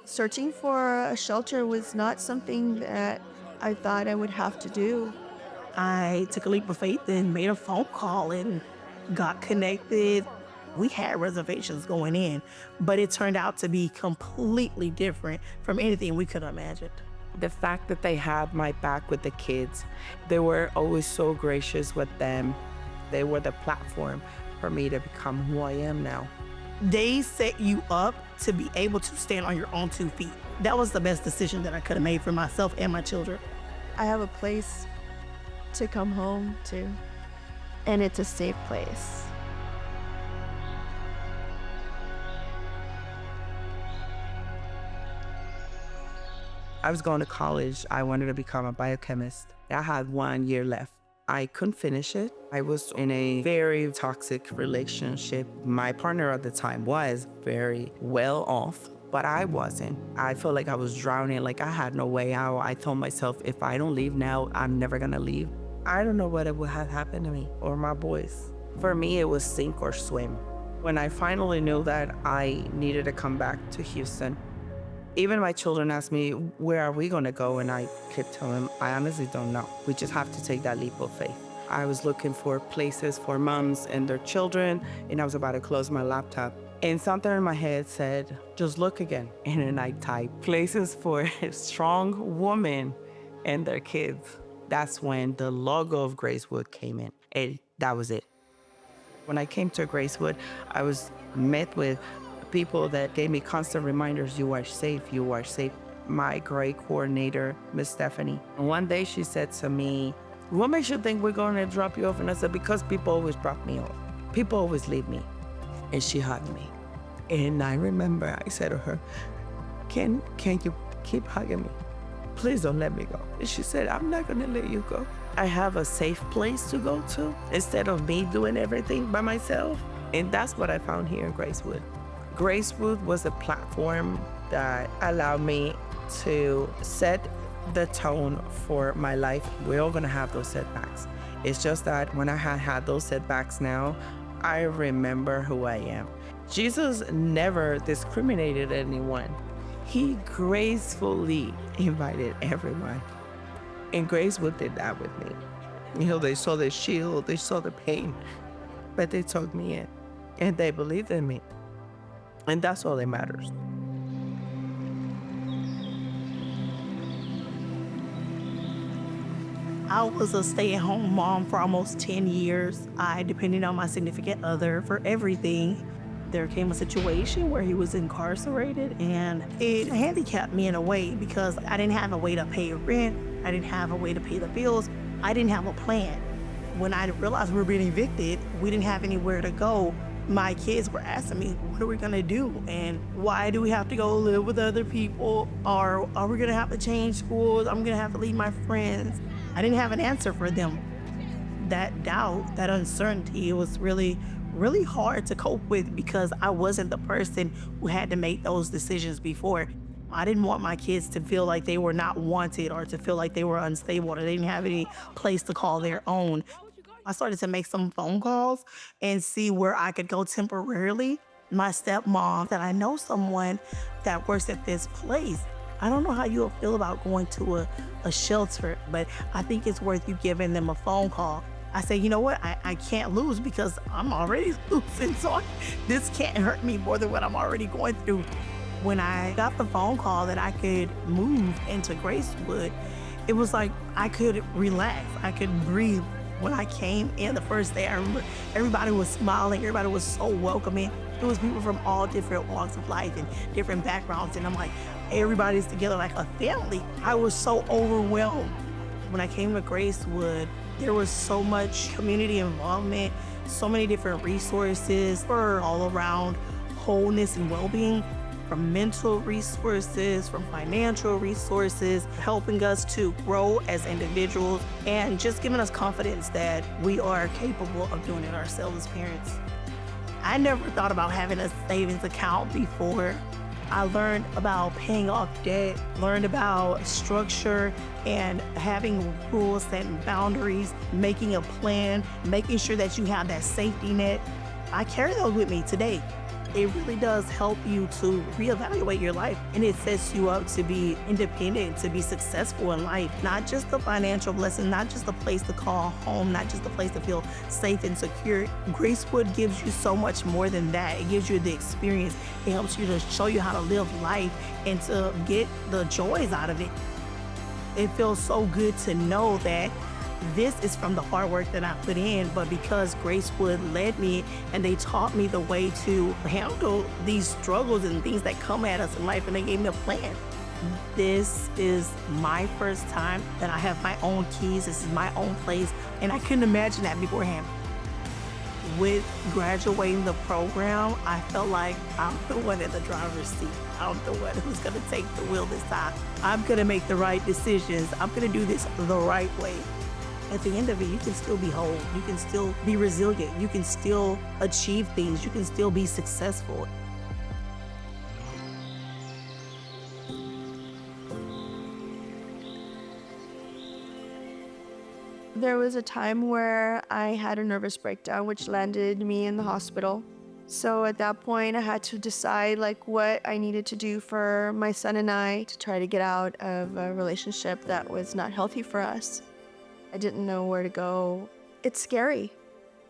Searching for a shelter was not something that I thought I would have to do. I took a leap of faith and made a phone call and got connected. We had reservations going in, but it turned out to be completely different from anything we could have imagined. The fact that they had my back with the kids, they were always so gracious with them. They were the platform for me to become who I am now. They set you up to be able to stand on your own 2 feet. That was the best decision that I could have made for myself and my children. I have a place to come home to, and it's a safe place. I was going to college. I wanted to become a biochemist. I had 1 year left. I couldn't finish it. I was in a very toxic relationship. My partner at the time was very well off, but I wasn't. I felt like I was drowning, like I had no way out. I told myself, if I don't leave now, I'm never gonna leave. I don't know what would have happened to me or my boys. For me, it was sink or swim. When I finally knew that I needed to come back to Houston, even my children asked me, where are we gonna go? And I kept telling them, I honestly don't know. We just have to take that leap of faith. I was looking for places for moms and their children, and I was about to close my laptop. And something in my head said, just look again. And then I typed, places for a strong woman and their kids. That's when the logo of Gracewood came in, and that was it. When I came to Gracewood, I was met with people that gave me constant reminders, you are safe, you are safe. My grade coordinator, Miss Stephanie, one day she said to me, what makes you think we're going to drop you off? And I said, because people always drop me off. People always leave me. And she hugged me. And I remember I said to her, can you keep hugging me? Please don't let me go. And she said, I'm not going to let you go. I have a safe place to go to instead of me doing everything by myself. And that's what I found here in Gracewood. Gracewood was a platform that allowed me to set the tone for my life. We're all gonna have those setbacks. It's just that when I had those setbacks now, I remember who I am. Jesus never discriminated anyone. He gracefully invited everyone. And Gracewood did that with me. You know, they saw the shield, they saw the pain, but they took me in and they believed in me. And that's all that matters. I was a stay-at-home mom for almost 10 years. I depended on my significant other for everything. There came a situation where he was incarcerated, and it handicapped me in a way because I didn't have a way to pay rent. I didn't have a way to pay the bills. I didn't have a plan. When I realized we were being evicted, we didn't have anywhere to go. My kids were asking me, what are we gonna do? And why do we have to go live with other people? Or are we gonna have to change schools? I'm gonna have to leave my friends. I didn't have an answer for them. That doubt, that uncertainty, it was really, really hard to cope with because I wasn't the person who had to make those decisions before. I didn't want my kids to feel like they were not wanted or to feel like they were unstable or they didn't have any place to call their own. I started to make some phone calls and see where I could go temporarily. My stepmom said, I know someone that works at this place. I don't know how you'll feel about going to a shelter, but I think it's worth you giving them a phone call. I said, you know what? I can't lose because I'm already losing, so this can't hurt me more than what I'm already going through. When I got the phone call that I could move into Gracewood, it was like I could relax, I could breathe. When I came in the first day, I remember everybody was smiling, everybody was so welcoming. It was people from all different walks of life and different backgrounds, and I'm like, everybody's together like a family. I was so overwhelmed. When I came to Gracewood, there was so much community involvement, so many different resources for all around wholeness and well-being, from mental resources, from financial resources, helping us to grow as individuals, and just giving us confidence that we are capable of doing it ourselves as parents. I never thought about having a savings account before. I learned about paying off debt, learned about structure and having rules, setting boundaries, making a plan, making sure that you have that safety net. I carry those with me today. It really does help you to reevaluate your life, and it sets you up to be independent, to be successful in life. Not just the financial blessing, not just a place to call home, not just a place to feel safe and secure. Gracewood gives you so much more than that. It gives you the experience. It helps you to show you how to live life and to get the joys out of it. It feels so good to know that this is from the hard work that I put in, but because Gracewood led me and they taught me the way to handle these struggles and things that come at us in life, and they gave me a plan. This is my first time that I have my own keys. This is my own place, and I couldn't imagine that beforehand. With graduating the program, I felt like I'm the one in the driver's seat. I'm the one who's gonna take the wheel this time. I'm gonna make the right decisions. I'm gonna do this the right way. At the end of it, you can still be whole. You can still be resilient. You can still achieve things. You can still be successful. There was a time where I had a nervous breakdown, which landed me in the hospital. So at that point, I had to decide what I needed to do for my son and I to try to get out of a relationship that was not healthy for us. I didn't know where to go. It's scary.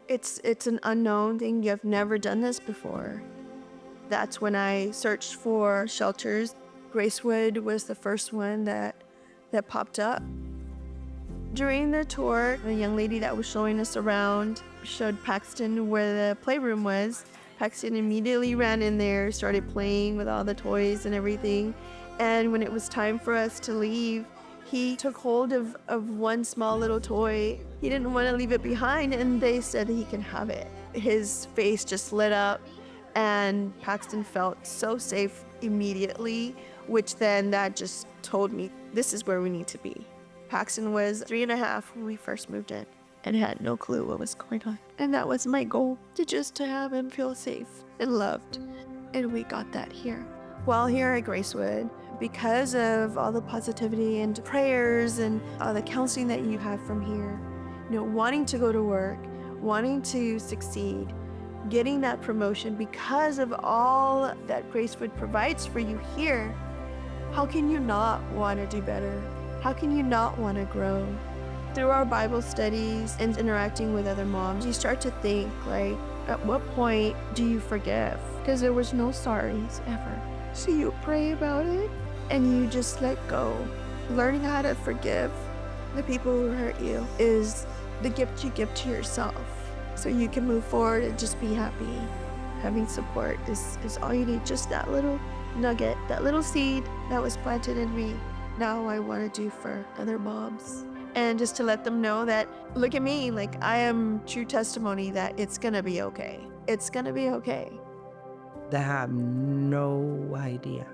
It's an unknown thing. You've never done this before. That's when I searched for shelters. Gracewood was the first one that popped up. During the tour, the young lady that was showing us around showed Paxton where the playroom was. Paxton immediately ran in there, started playing with all the toys and everything. And when it was time for us to leave, he took hold of one small little toy. He didn't want to leave it behind, and they said that he can have it. His face just lit up, and Paxton felt so safe immediately, which then that just told me this is where we need to be. Paxton was 3.5 when we first moved in and had no clue what was going on. And that was my goal, to have him feel safe and loved. And we got that here. While here at Gracewood, because of all the positivity and prayers and all the counseling that you have from here, wanting to go to work, wanting to succeed, getting that promotion because of all that Gracewood provides for you here, how can you not want to do better? How can you not want to grow? Through our Bible studies and interacting with other moms, you start to think, at what point do you forgive? Because there was no sorries ever. So you pray about it and you just let go. Learning how to forgive the people who hurt you is the gift you give to yourself so you can move forward and just be happy. Having support is all you need. Just that little nugget, that little seed that was planted in me. Now I want to do for other moms. And just to let them know that, look at me, I am true testimony that it's gonna be okay. It's gonna be okay. They have no idea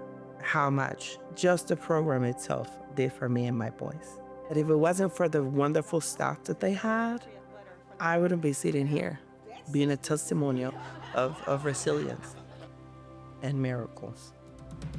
how much just the program itself did for me and my boys. And if it wasn't for the wonderful staff that they had, I wouldn't be sitting here being a testimonial of resilience and miracles.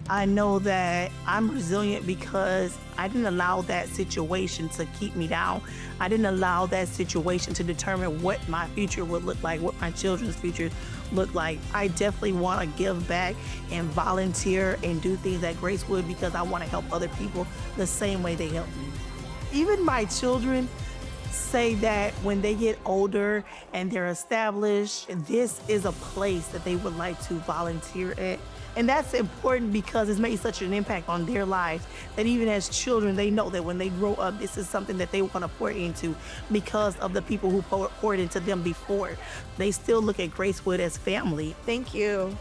I know that I'm resilient because I didn't allow that situation to keep me down. I didn't allow that situation to determine what my future would look like, what my children's future look like. I definitely want to give back and volunteer and do things at Gracewood because I want to help other people the same way they help me. Even my children say that when they get older and they're established, this is a place that they would like to volunteer at. And that's important because it's made such an impact on their lives that even as children, they know that when they grow up, this is something that they want to pour into because of the people who poured into them before. They still look at Gracewood as family. Thank you.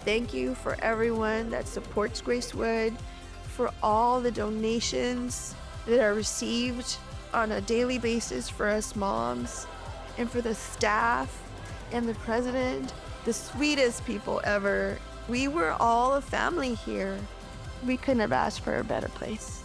Thank you for everyone that supports Gracewood, for all the donations that are received on a daily basis for us moms, and for the staff and the president, the sweetest people ever. We were all a family here. We couldn't have asked for a better place.